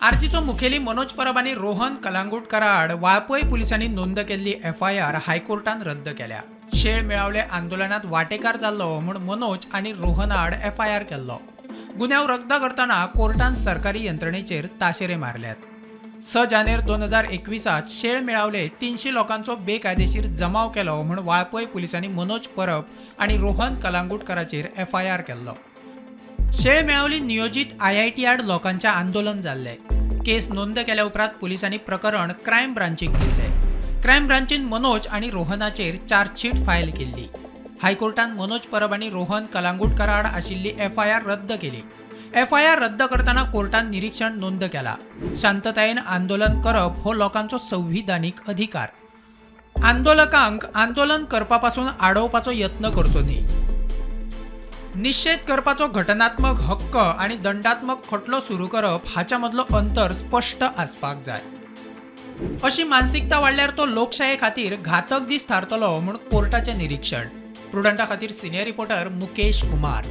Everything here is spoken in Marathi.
आरजीचो मुखेली मनोज परब आणि रोहन कलांगुटकरा आड वाळपय पुलिसांनी नोंद केल्ली FIR हायकोर्टान रद्द केल्या। शेळ मेळावले आंदोलनात वाटेकार जाल्लो म्हूण मनोज आणि रोहन आड FIR केल्लो। गुन्यांव रद्द करताना कोर्टान सरकारी यंत्रणेचेर ताशेरे मारल्यात। 6 जानेर 2021 शेळ मेळावले 300 लोकांचो बेकायदेशीर जमाव केलो म्हूण वाळपय पुलिसांनी मनोज परब आणि रोहन कलांगुटकराचेर FIR केल्लो। शेळ मेळावली नियोजित IIT आड लोकांचे आंदोलन जाल्ले। केस नोंद केल्या उपरांत पुलिसांनी प्रकरण क्रायम ब्रांचीक दिल्ले। क्रायम ब्रांचीन मनोज आणि रोहनाचेर चार्जशीट फायल केल्ली। हायकोर्टान मनोज परब आणि रोहन कलांगुटकरा आड आशिल्ली FIR रद्द केली। FIR रद्द करताना कोर्टान निरीक्षण नोंद केला। शांततायेन आंदोलन करप हो लोकांचो संविधानीक अधिकार। आंदोलकांक आंदोलन करपापासून आडोवपाचो यत्न करचो न्ही। निषेध करपाचो घटनात्मक हक्क आणि दंडात्मक खटलो सुरू करप हाच्या मदलो अंतर स्पष्ट आसपाक जाय। अशी मानसिकता वाढल्यार तो लोकशाये खातीर घातक दीस थारतलो म्हूण कोर्टाचें निरीक्षण। प्रुडंटा खातीर सिनियर रिपोर्टर मुकेश कुमार।